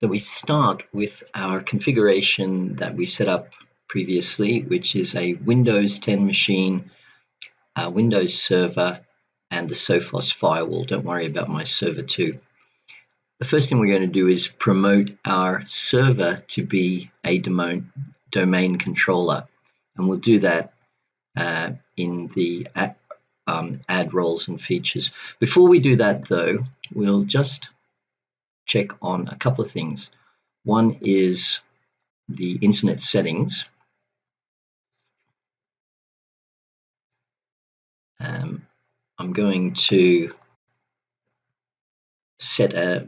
So we start with our configuration that we set up previously, which is a Windows 10 machine, a Windows server, and the Sophos firewall. Don't worry about my server 2. The first thing we're going to do is promote our server to be a domain controller, and we'll do that in the add roles and features. Before we do that, though, we'll just check on a couple of things. One is the internet settings. I'm going to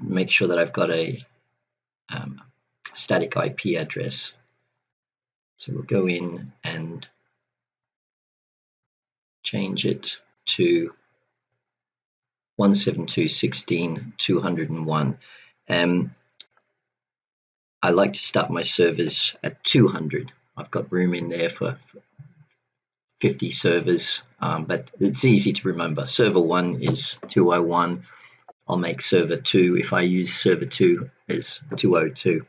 make sure that I've got a static IP address. So we'll go in and change it to 172.16.201. I like to start my servers at 200. I've got room in there for 50 servers, but it's easy to remember. Server 1 is 201. I'll make server 2, if I use server 2, as 202.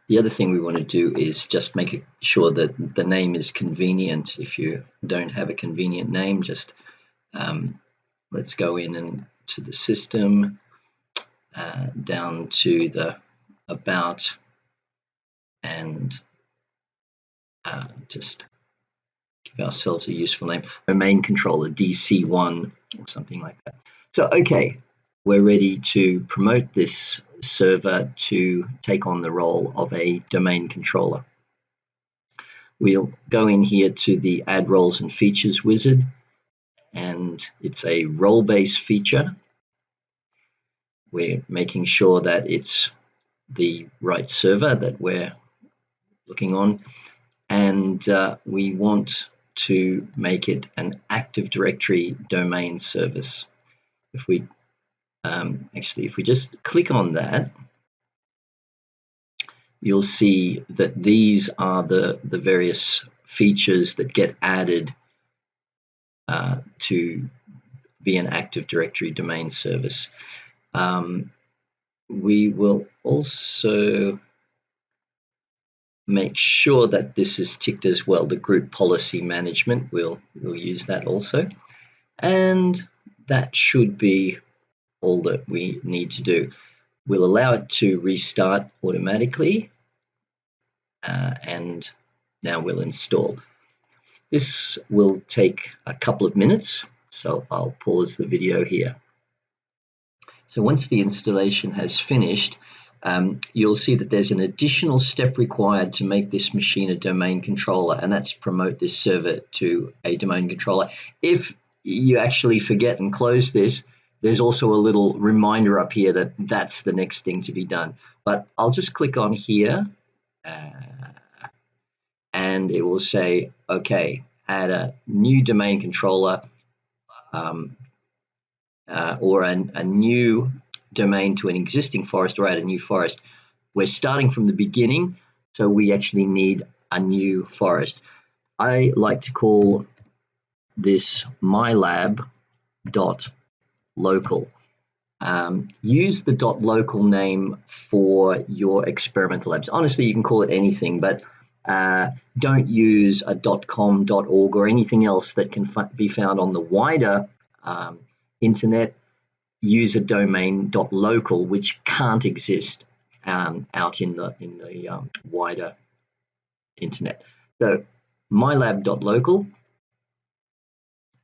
The other thing we want to do is just make sure that the name is convenient. If you don't have a convenient name, just let's go in and to the system, down to the about, and just give ourselves a useful name, domain controller DC1 or something like that. So okay, we're ready to promote this server to take on the role of a domain controller. We'll go in here to the add roles and features wizard, and it's a role-based feature. We're making sure that it's the right server that we're looking on, and we want to make it an Active Directory domain service. If we if we just click on that, you'll see that these are the various features that get added to be an Active Directory domain service. We will also make sure that this is ticked as well. The group policy management, we'll use that also. And that should be all that we need to do. We'll allow it to restart automatically, and now we'll install. This will take a couple of minutes, so I'll pause the video here. So once the installation has finished, you'll see that there's an additional step required to make this machine a domain controller, and that's promote this server to a domain controller. If you actually forget and close this, there's also a little reminder up here that that's the next thing to be done. But I'll just click on here, and it will say, okay, add a new domain controller, or a new domain to an existing forest, or add a new forest. We're starting from the beginning, so we actually need a new forest. I like to call this mylab.local. Use the .local name for your experimental labs. Honestly, you can call it anything, but don't use a .com, .org, or anything else that can be found on the wider internet. Use a domain .local, which can't exist out in the wider internet. So mylab.local,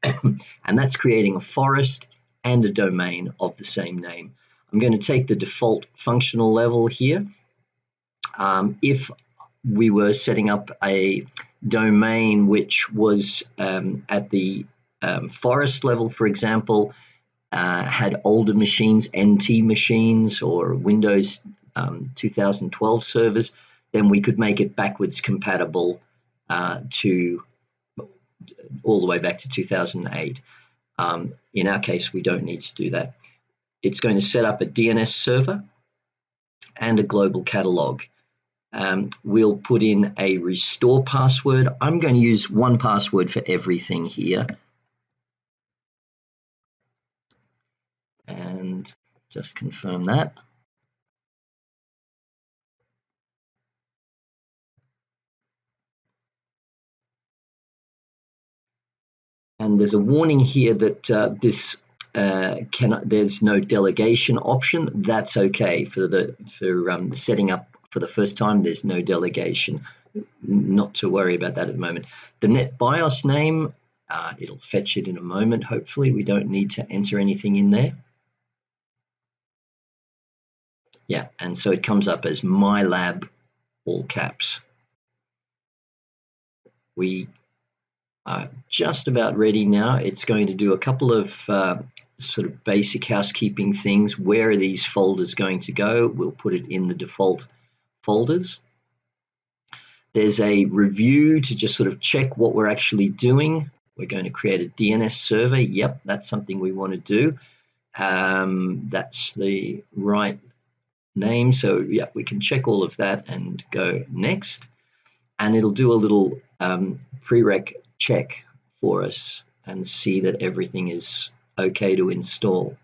and that's creating a forest and a domain of the same name. I'm going to take the default functional level here. If we were setting up a domain which was at the forest level, for example, had older machines, NT machines, or Windows 2012 servers, then we could make it backwards compatible to all the way back to 2008. In our case, we don't need to do that. It's going to set up a DNS server and a global catalog. We'll put in a restore password. I'm going to use one password for everything here. And just confirm that. And there's a warning here that there's no delegation option. That's okay for setting up for the first time. There's no delegation. Not to worry about that at the moment. The net BIOS name, it'll fetch it in a moment. Hopefully, we don't need to enter anything in there. Yeah, and so it comes up as MyLab, all caps. We are just about ready now. It's going to do a couple of sort of basic housekeeping things. Where are these folders going to go? We'll put it in the default folders. There's a review to just sort of check what we're actually doing. We're going to create a DNS server. Yep, that's something we want to do. That's the right name. So yeah, we can check all of that and go next. And it'll do a little prereq check for us and see that everything is okay to install.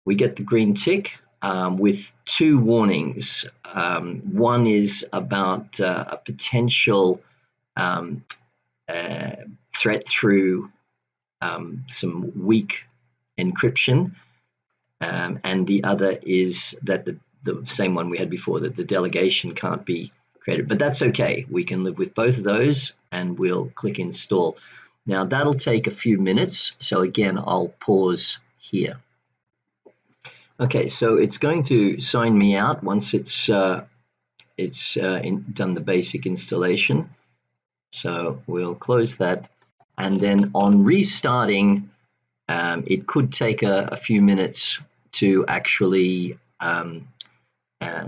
We get the green tick with two warnings. One is about a potential threat through some weak encryption, and the other is that the same one we had before, that the delegation can't be created. But that's okay. We can live with both of those, and we'll click install. Now that'll take a few minutes. So again, I'll pause here. Okay, so it's going to sign me out once it's done the basic installation. So we'll close that, and then on restarting, it could take a few minutes to actually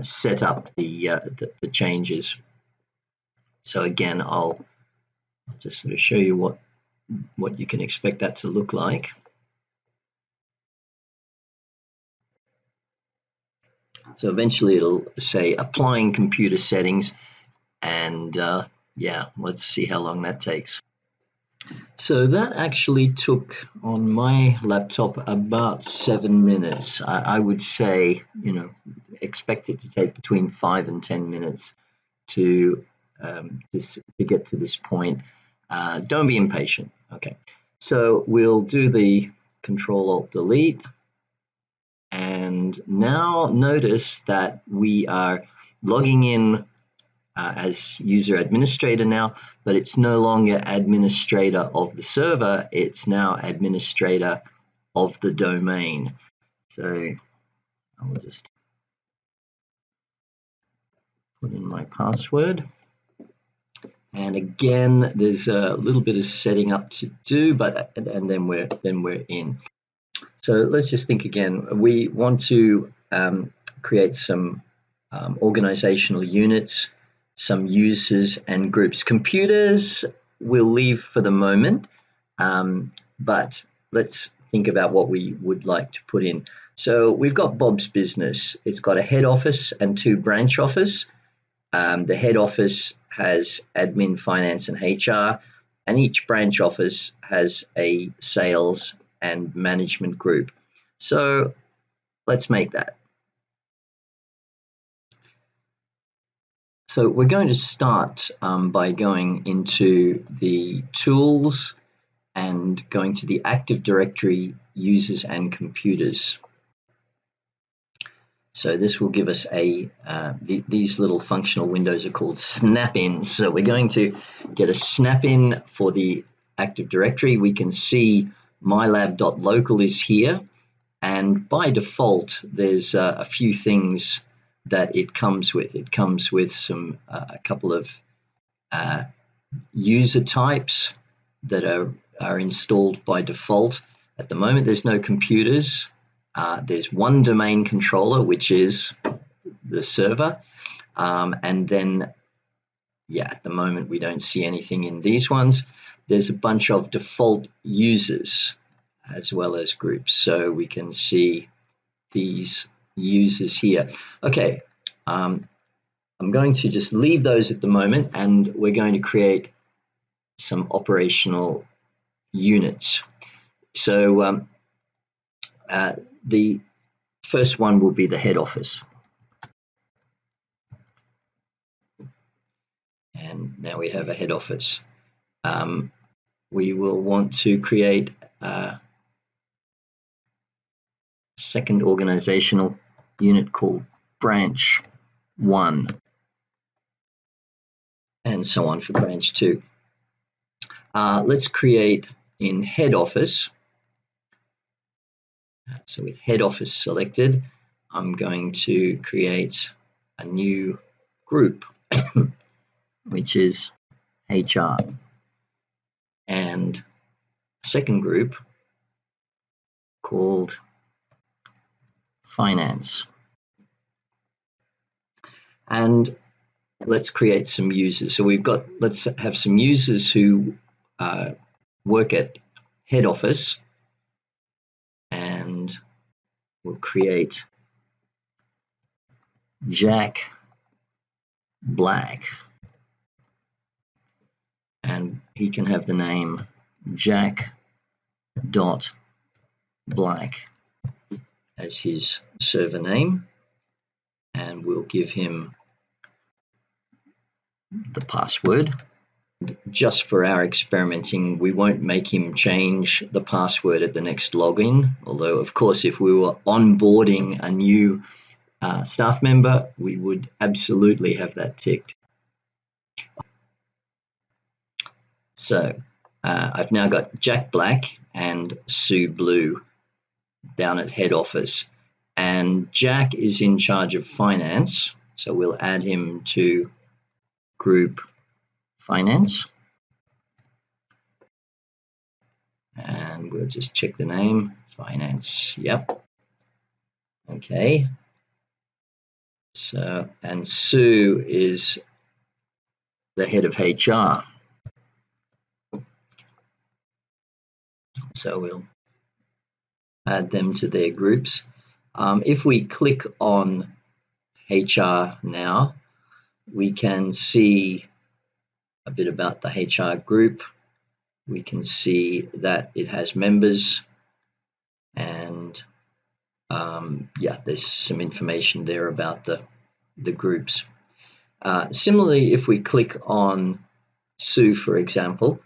set up the changes. So again, I'll just sort of show you what you can expect that to look like. So eventually it'll say applying computer settings, and yeah, let's see how long that takes. So that actually took on my laptop about 7 minutes. I would say, expect it to take between 5 and 10 minutes to get to this point. Don't be impatient. Okay, so we'll do the Control-Alt-Delete. And now notice that we are logging in as user administrator now, but it's no longer administrator of the server, it's now administrator of the domain. So I'll just put in my password. And again, there's a little bit of setting up to do, and then we're in. So let's just think again. We want to create some organizational units, some users and groups. Computers we'll leave for the moment, but let's think about what we would like to put in. So we've got Bob's Business. It's got a head office and 2 branch office. The head office has admin, finance, and HR, and each branch office has a sales and management group. So let's make that. So we're going to start by going into the tools and going to the Active Directory users and computers. So this will give us these little functional windows are called snap-ins. So we're going to get a snap-in for the Active Directory. We can see mylab.local is here, and by default there's a few things that it comes with. It comes with a couple of user types that are installed by default. At the moment there's no computers. There's one domain controller, which is the server, and then at the moment we don't see anything in these ones. There's a bunch of default users as well as groups, so we can see these users here. Okay, I'm going to just leave those at the moment, and we're going to create some operational units. So the first one will be the head office. and now we have a head office. We will want to create a second organizational unit called branch 1, and so on for branch 2. Let's create in head office. So with head office selected, I'm going to create a new group, which is HR, and a second group called finance. And let's create some users. So let's have some users who work at head office, and we'll create Jack Black, and he can have the name Jack.Black as his server name, and we'll give him the password. Just for our experimenting, we won't make him change the password at the next login, although of course if we were onboarding a new staff member, we would absolutely have that ticked. So I've now got Jack Black and Sue Blue down at head office, and Jack is in charge of finance, so we'll add him to group finance, and we'll just check the name, finance. Yep. Okay. So, and Sue is the head of HR, so we'll add them to their groups. If we click on HR now, we can see a bit about the HR group. We can see that it has members, and yeah, there's some information there about the groups. Similarly, if we click on Sue, for example,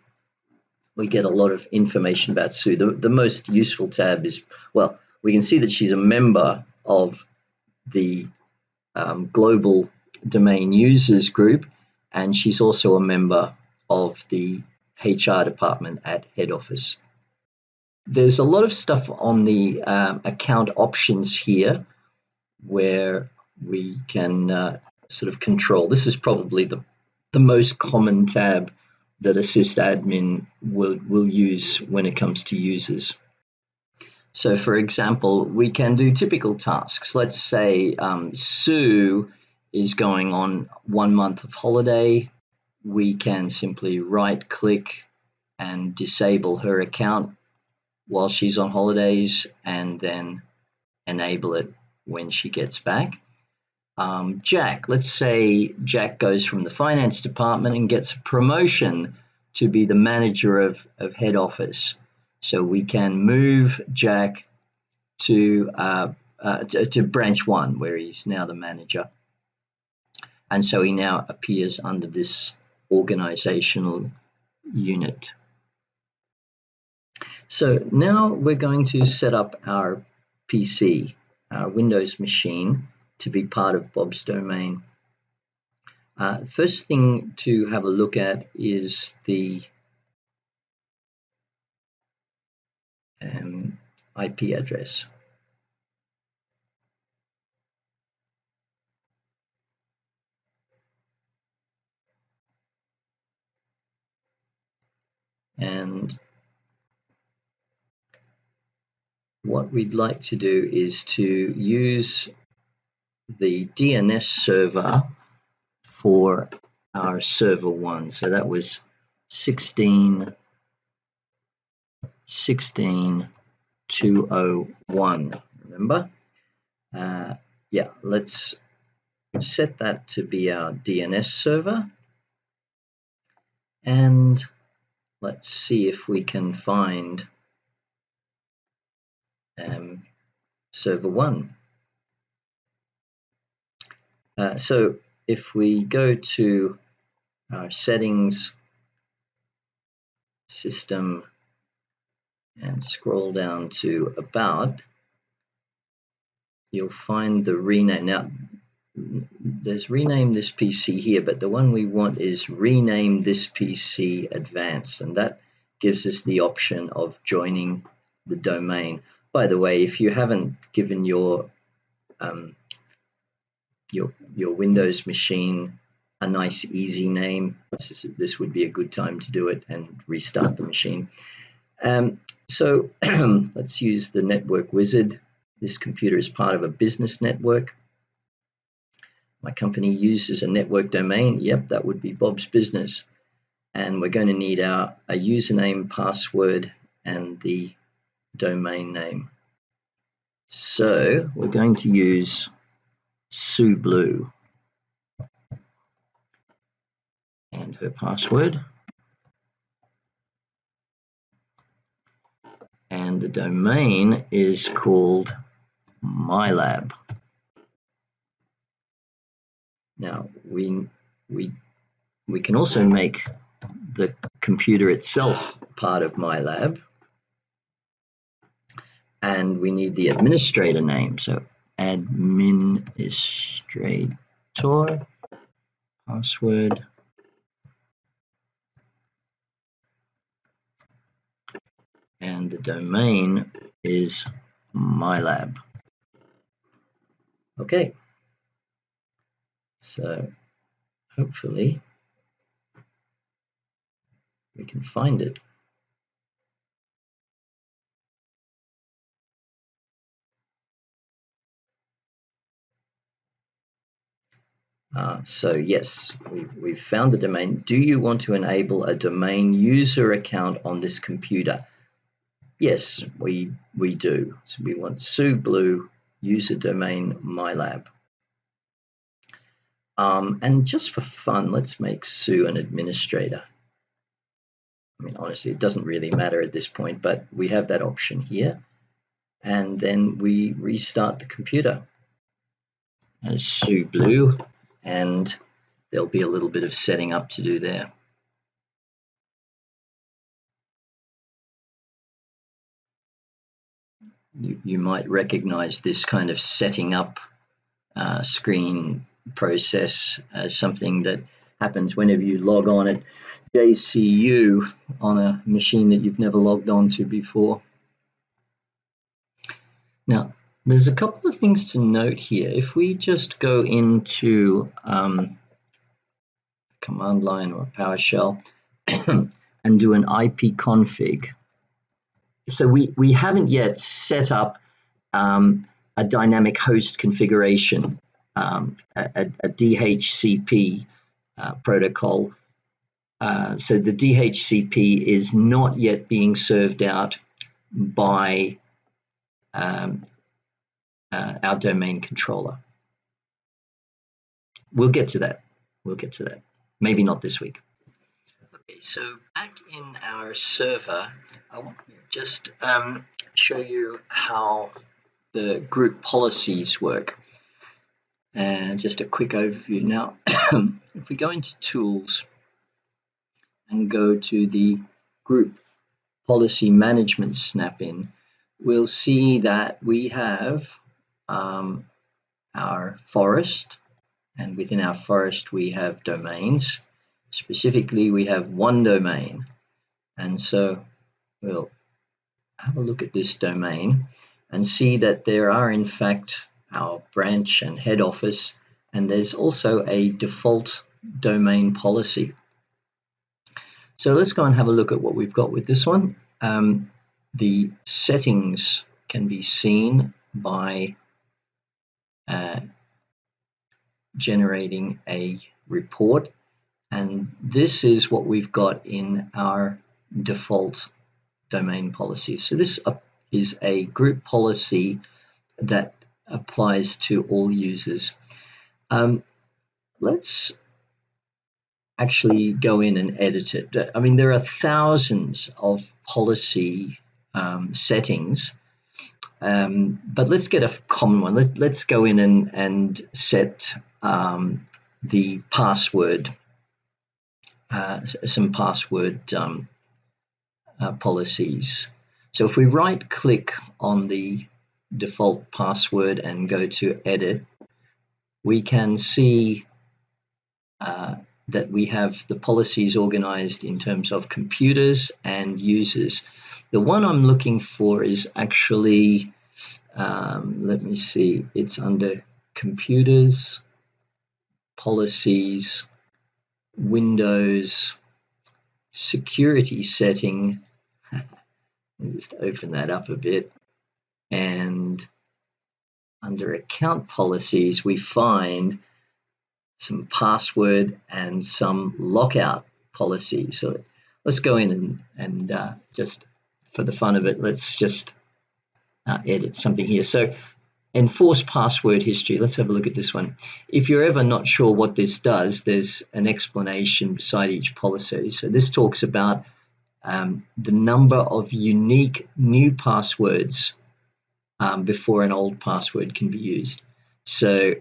we get a lot of information about Sue. The most useful tab is, well, we can see that she's a member of the global domain users group, and she's also a member of the HR department at head office. There's a lot of stuff on the account options here where we can sort of control. This is probably the most common tab that Assist Admin will use when it comes to users. So for example, we can do typical tasks. Let's say Sue is going on 1 month of holiday. We can simply right click and disable her account while she's on holidays, and then enable it when she gets back. Jack, let's say Jack goes from the finance department and gets a promotion to be the manager of head office. So we can move Jack to branch 1, where he's now the manager. And so he now appears under this organizational unit. So now we're going to set up our PC, our Windows machine, to be part of Bob's domain. First thing to have a look at is the IP address. And what we'd like to do is to use the DNS server for our server 1. So that was 16.16.201, remember? Yeah, let's set that to be our DNS server, and let's see if we can find server 1. So if we go to our settings, system, and scroll down to about, you'll find the rename. Now, there's rename this PC here, but the one we want is rename this PC advanced, and that gives us the option of joining the domain. By the way, if you haven't given your Windows machine a nice easy name, this would be a good time to do it and restart the machine. So let's use the network wizard. This computer is part of a business network. My company uses a network domain. Yep, that would be Bob's Business. And we're going to need a username, password, and the domain name. So we're going to use Sue Blue and her password. And the domain is called MyLab. Now we can also make the computer itself part of MyLab, and we need the administrator name. So administrator, password, and the domain is MyLab. Okay, so hopefully we can find it. So yes, we've found the domain. Do you want to enable a domain user account on this computer? Yes, we do. So we want Sue Blue user domain MyLab. And just for fun, let's make Sue an administrator. I mean, honestly, it doesn't really matter at this point, but we have that option here. And then we restart the computer as Sue Blue, and there'll be a little bit of setting up to do there. You might recognize this kind of setting up screen process as something that happens whenever you log on at JCU on a machine that you've never logged on to before. Now, there's a couple of things to note here. If we just go into command line or PowerShell and do an IP config, so we haven't yet set up a dynamic host configuration, a DHCP protocol. So the DHCP is not yet being served out by our domain controller. We'll get to that. Maybe not this week. Okay, so back in our server, I want to just show you how the group policies work. And just a quick overview now. If we go into Tools and go to the Group Policy Management snap-in, we'll see that we have our forest, and within our forest we have domains. Specifically, we have one domain, and so we'll have a look at this domain and see that there are in fact our branch and head office, and there's also a default domain policy. So let's go and have a look at what we've got with this one. The settings can be seen by generating a report, and this is what we've got in our default domain policy. So this is a group policy that applies to all users. Let's actually go in and edit it. I mean, there are thousands of policy settings, but let's get a common one. Let's go in and set the password some password policies. So if we right click on the default password and go to edit, we can see that we have the policies organized in terms of computers and users. The one I'm looking for is actually, let me see, it's under computers, policies, Windows, security setting. Just open that up a bit, and under account policies we find some password and some lockout policies. So let's go in and just for the fun of it, let's just edit something here. So enforce password history. Let's have a look at this one. If you're ever not sure what this does, there's an explanation beside each policy. So this talks about the number of unique new passwords before an old password can be used. So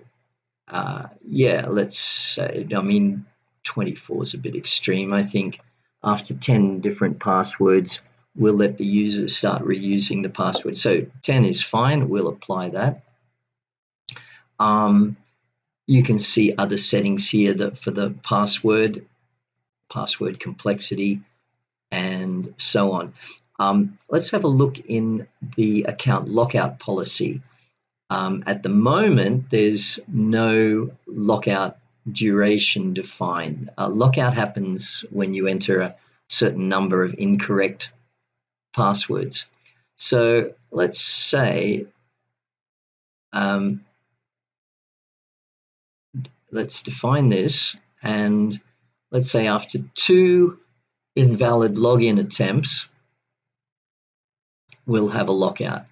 yeah, let's say, I mean, 24 is a bit extreme. I think after 10 different passwords, we'll let the user start reusing the password. So 10 is fine, we'll apply that. You can see other settings here that for the password complexity, and so on. Let's have a look in the account lockout policy. At the moment, there's no lockout duration defined. Lockout happens when you enter a certain number of incorrect passwords. So let's say, let's define this, and let's say after 2 invalid login attempts, we'll have a lockout.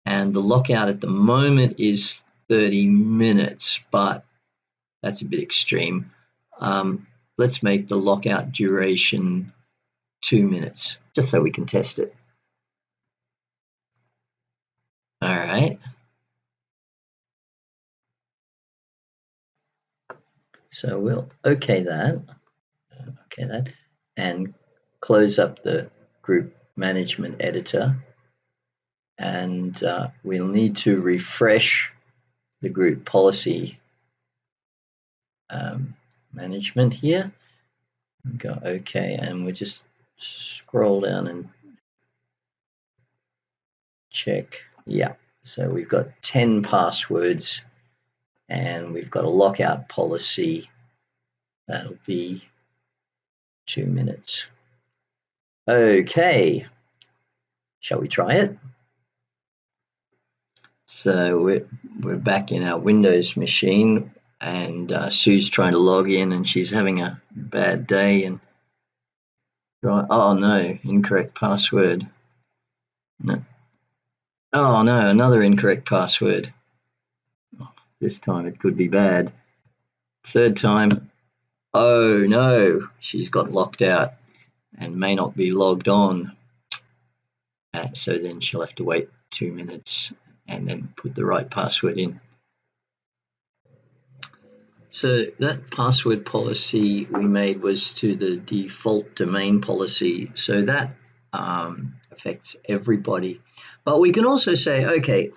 And the lockout at the moment is 30 minutes, but that's a bit extreme. Let's make the lockout duration 2 minutes, just so we can test it. All right. So we'll okay that, and close up the group management editor. And we'll need to refresh the group policy management here. Go okay, and we'll just scroll down and check. Yeah, so we've got 10 passwords, and we've got a lockout policy. That'll be 2 minutes. Okay, shall we try it? So we're back in our Windows machine, and Sue's trying to log in, and she's having a bad day. And right, oh no, incorrect password. No. Oh no, another incorrect password. This time it could be bad. Third time, oh no, she's got locked out and may not be logged on. So then she'll have to wait 2 minutes and then put the right password in. So that password policy we made was to the default domain policy. So that affects everybody. But we can also say, okay,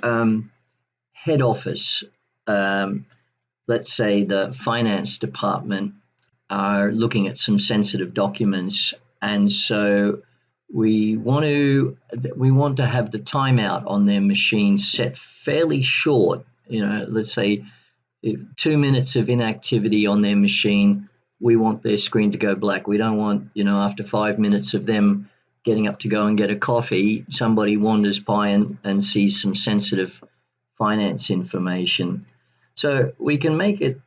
head office, let's say the finance department are looking at some sensitive documents, and so we want to have the timeout on their machine set fairly short. Let's say 2 minutes of inactivity on their machine, we want their screen to go black. We don't want, after 5 minutes of them getting up to go and get a coffee, somebody wanders by and sees some sensitive finance information. So we can make it,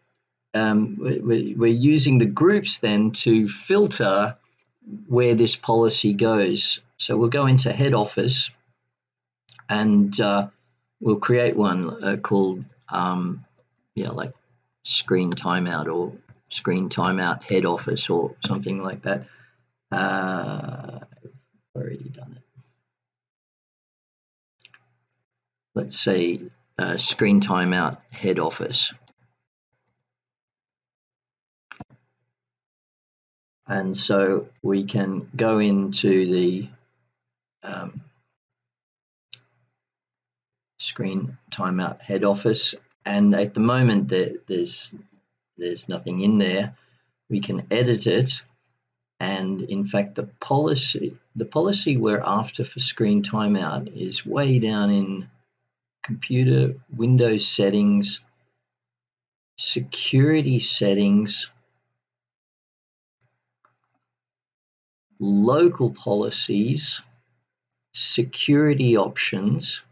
we're using the groups then to filter where this policy goes. So we'll go into head office, and we'll create one called like screen timeout, or screen timeout head office, or something like that. I've already done it. Let's say screen timeout head office. And so we can go into the screen timeout head office, and at the moment there's nothing in there. We can edit it, and in fact the policy we're after for screen timeout is way down in computer Windows settings, security settings, local policies, security options,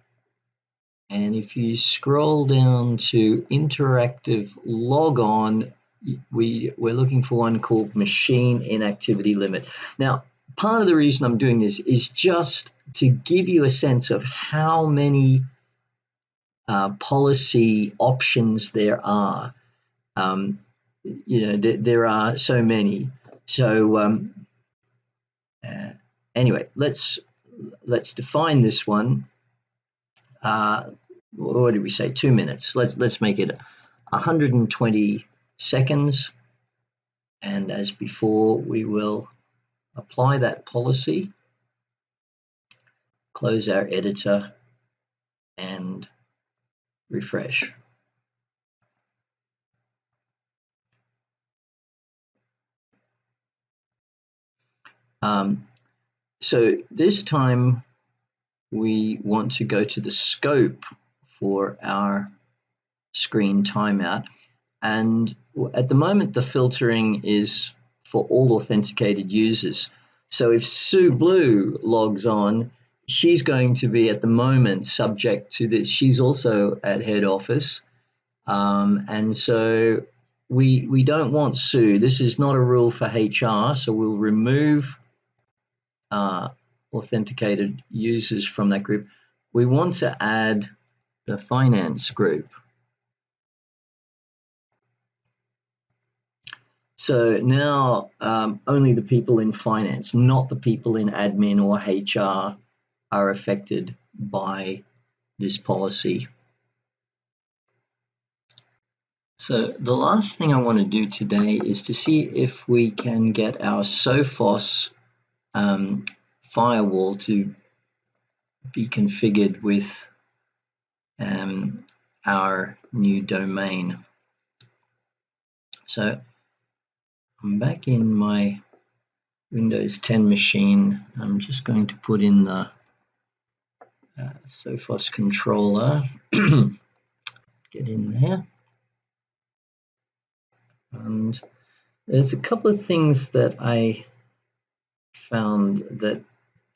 and if you scroll down to interactive logon, we're looking for one called machine inactivity limit. Now, part of the reason I'm doing this is just to give you a sense of how many policy options there are. There are so many. So anyway, let's define this one. What did we say? 2 minutes. Let's make it 120 seconds, and as before, we will apply that policy, close our editor, and refresh. So this time we want to go to the scope for our screen timeout, and at the moment the filtering is for all authenticated users. So if Sue Blue logs on, she's going to be at the moment subject to this. She's also at head office, and so we don't want Sue. This is not a rule for HR, so we'll remove authenticated users from that group. We want to add the finance group. So now only the people in finance, not the people in admin or HR, are affected by this policy. So the last thing I want to do today is to see if we can get our Sophos firewall to be configured with our new domain. So I'm back in my Windows 10 machine. I'm just going to put in the Sophos controller. Get in there. And there's a couple of things that I found that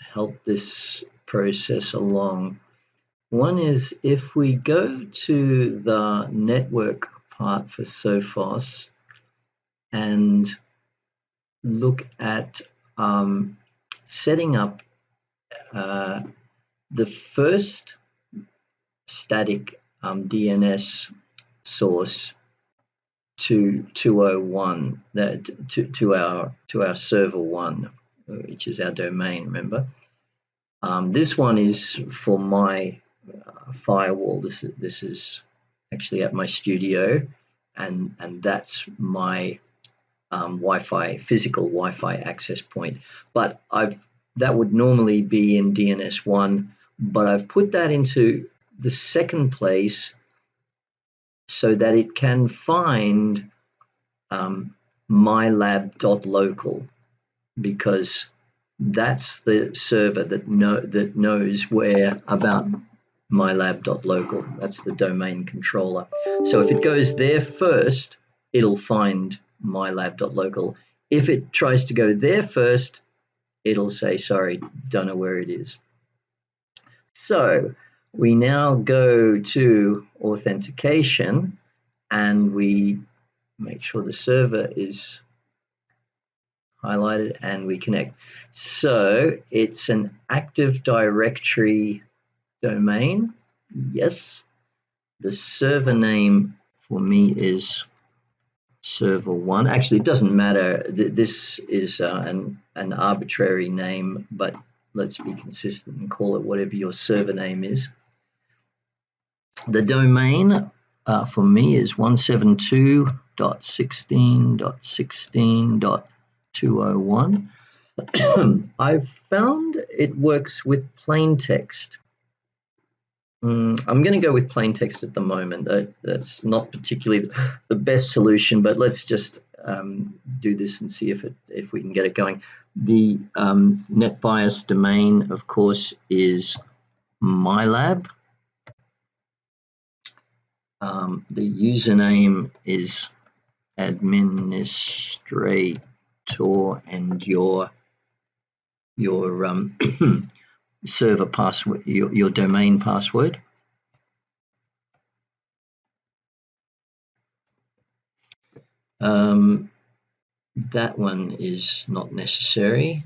help this process along. One is if we go to the network part for Sophos and look at setting up the first static DNS source to 201, to our server 1, which is our domain, remember. This one is for my firewall. This is actually at my studio, and that's my Wi-Fi, physical Wi-Fi access point. But that would normally be in DNS1, but I've put that into the second place so that it can find mylab.local, because that's the server that knows where about mylab.local. That's the domain controller. So if it goes there first, it'll find mylab.local. If it tries to go there first, it'll say, sorry, don't know where it is. So we now go to authentication, and we make sure the server is highlighted, and we connect. So it's an Active Directory domain. Yes. The server name for me is server 1. Actually, it doesn't matter. This is an arbitrary name, but let's be consistent and call it whatever your server name is. The domain for me is 172.16.16.2 201. I've found it works with plain text. I'm going to go with plain text at the moment. That's not particularly the best solution, but let's just do this and see if we can get it going. The NetBIOS domain, of course, is MyLab. The username is administrator and your server password, your domain password. That one is not necessary.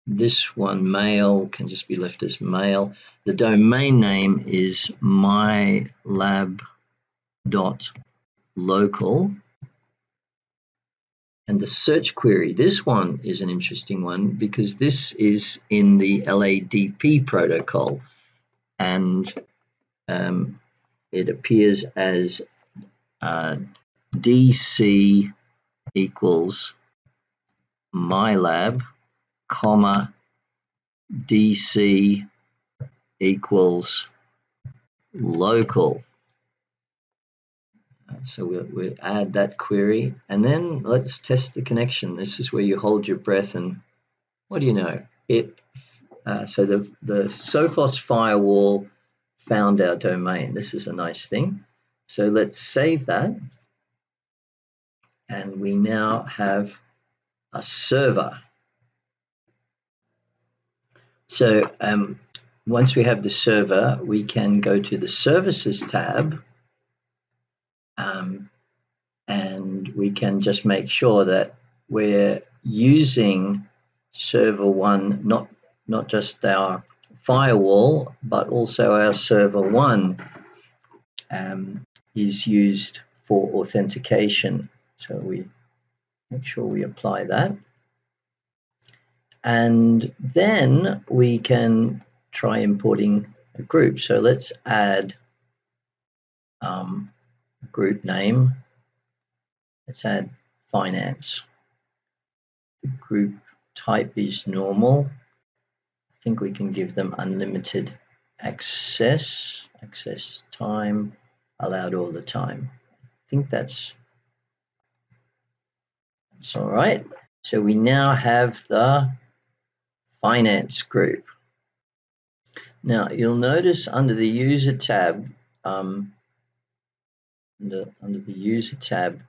This one, mail, can just be left as mail. The domain name is mylab.local. And the search query, this one is an interesting one because this is in the LADP protocol, and it appears as DC equals mylab, comma, DC equals local. So we'll add that query, and then let's test the connection. This is where you hold your breath, and what do you know? So the Sophos Firewall found our domain. This is a nice thing. So let's save that, and we now have a server. So once we have the server, we can go to the Services tab, and we can just make sure that we're using server one, not just our firewall, but also our server one is used for authentication. So we make sure we apply that. And then we can try importing a group. So let's add a group name. Let's add finance. The group type is normal. I think we can give them unlimited access time, allowed all the time. I think that's all right. So we now have the finance group. Now you'll notice under the user tab, under the user tab,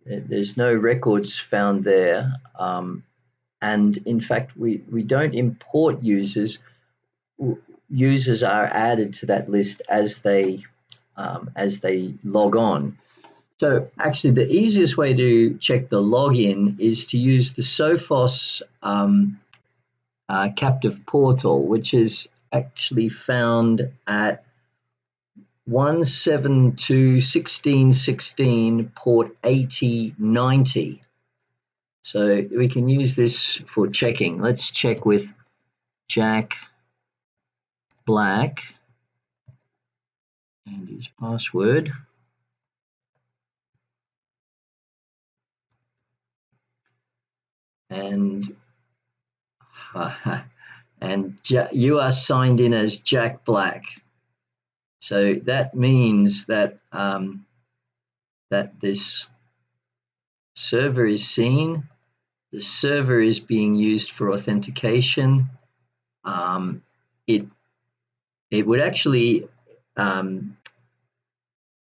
there's no records found there, and in fact we don't import users. Users are added to that list as they log on. So actually the easiest way to check the login is to use the Sophos captive portal, which is actually found at 172.16.16 port 8090. So we can use this for checking. Let's check with Jack Black and his password. And you are signed in as Jack Black. So that means that that this server is seen. The server is being used for authentication. It would actually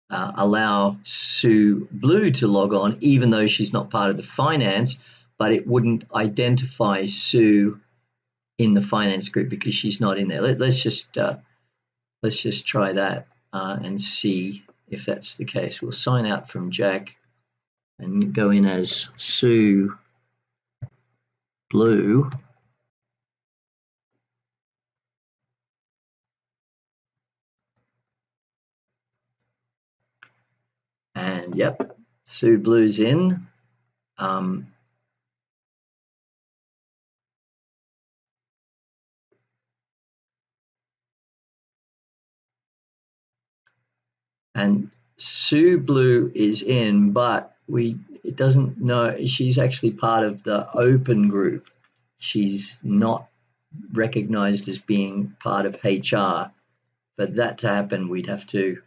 allow Sue Blue to log on, even though she's not part of the finance, but it wouldn't identify Sue in the finance group because she's not in there. Let's just try that and see if that's the case. We'll sign out from Jack and go in as Sue Blue. And yep, Sue Blue's in. And Sue Blue is in, but it doesn't know she's actually part of the open group. She's not recognized as being part of HR. For that to happen, we'd have to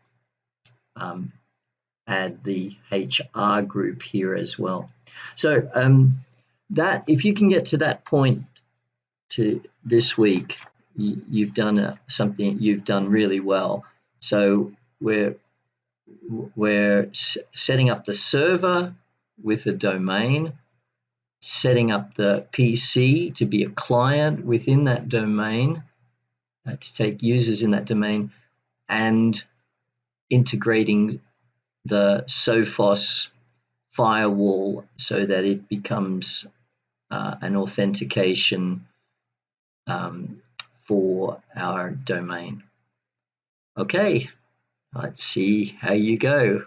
add the HR group here as well. So that if you can get to that point to this week, you've done something you've done really well. So we're setting up the server with a domain, setting up the PC to be a client within that domain, to take users in that domain, and integrating the Sophos firewall so that it becomes an authentication for our domain. Okay, let's see how you go.